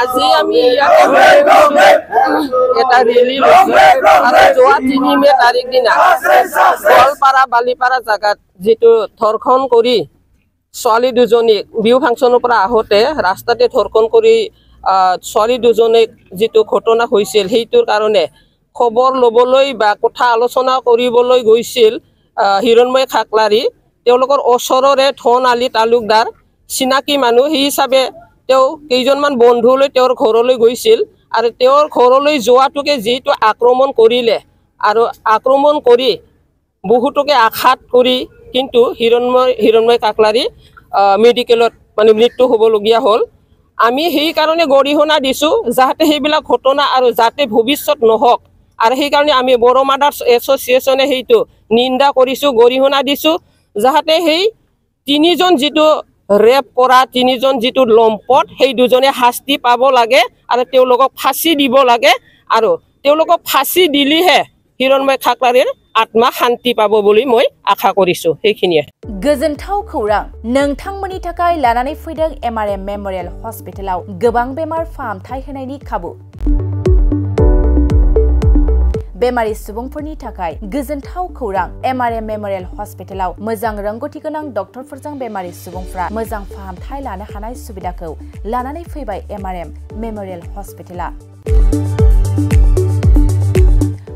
আজি আমি এটা ৰেলী যোৱা 3 মে তাৰিখ দিনা গোৱালপাৰা বালিপাৰা জাগাত যেটো ধৰ্ষণ কৰি ছোৱালী দুজনীক বিহু ফাংচনৰ পৰা আহোতে ৰাস্তাতে ধৰ্ষণ কৰি ছোৱালী দুজনীক যেটো ঘটনা হৈছিল সেইটোৰ কাৰণে খবৰ লবলৈ বা কথা আলোচনা কৰিবলৈ গৈছিল হিৰণময় খাকলাৰী তেওঁলোকৰ ওচৰৰে ধন আলী তালুকদাৰ চিনাকি মানুহ হিচাপে তেওঁ কেইজনমান বন্ধুলৈ তেওঁৰ ঘৰলৈ গৈছিল আৰু তেওঁৰ ঘৰলৈ যোৱাটোকে যেটো আক্ৰমণ কৰিলে আৰু আক্ৰমণ কৰি বহুতকে আঘাত কৰি কিন্তু হিৰণময় কাকলাৰী মেডিকেলত মানে মৃত্যু হ'বলগীয়া হ'ল আমি সেই কাৰণে গৰিহণা দিছো যাতে সেইবিলাক ঘটনা আৰু যাতে ভৱিষ্যত নহওক আৰু সেই কাৰণে আমি বড়ো মাদাৰ্স এছ'চিয়েশ্যনে সেইটো নিন্দা কৰিছো গৰিহণা দিছো যাতে সেই তিনিজন যেটো ৰেপ কৰা তিনিজন যেটো লম্পট সেই দুজনে শাস্তি পাব লাগে আৰু তেওঁলোকক ফাঁসি দিব লাগে আৰু তেওঁলোকক ফাঁসি দিলিহে হিৰণময় খাকলাৰীৰ आत्मा शांति पाबो बोली মই आशा करिसु हेखिनिया गोजोनथाव खौरां नोंथांमोननि थाखाय लानानै फैदों एमआरएम मेमोरियल हस्पिटालाव गोबां बेमार फाहामथाय होनायनि खाबु बेमारि सुबुंफोरनि थाखाय गोजोनथाव खौरां एमआरएम मेमोरियल हस्पिटालाव मोजां रोंगौथि गोनां डक्टरफोरजों बेमारि सुबुंफ्रा मोजां फाहामथाय लानो हानाय सुबिदाखौ लानानै फैबाय एमआरएम मेमोरियल हस्पिटाला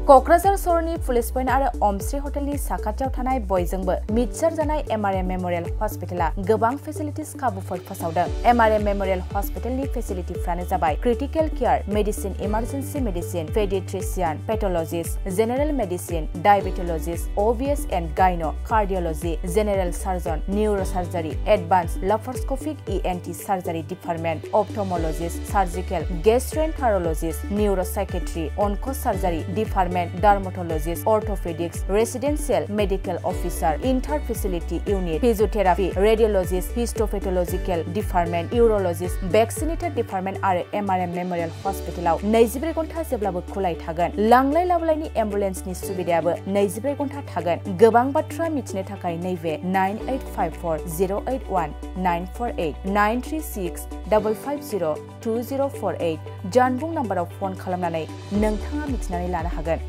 क'क्राझार सहरनि पुलिस पइन्ट आरो अमश्री हटेलनि साखाथियाव थानाय बयजोंबो मिथिसार जानाय एमआरएम मेमोरियल हस्पिटाला गोबां फेसिलिटिस खाबुफोर फोसावदों एमआरएम मेमोरियल हस्पिटालनि फेसिलिटिफोरानो जाबाय critical care medicine emergency medicine paediatrician pathologist general medicine diabetologist OBS and gynae cardiology general surgeon neurosurgery advance laparoscopic ENT surgery department ophthalmologist surgical gastroenterologist neuropsychiatry onco surgery department dermatologist orthopedics residential medical officer inter facility unit physiotherapy radiologist histopathological department urologist vaccinated department आरो MRM memorial हस्पिटालाव 24 घन्टा जेब्लाबो खुलाय थागोन लांलाय लाबोलायनि एम्बुलेन्सनि सुबिदायाबो 24 घन्टा थागोन गोबां बाथ्रा मिथिनो थाखाय नैबे 9854081948 948 936 550 2048 जानबुं नाम्बाराव फन खालामनानै नोंथाङा मिथिनानै लानो हागोन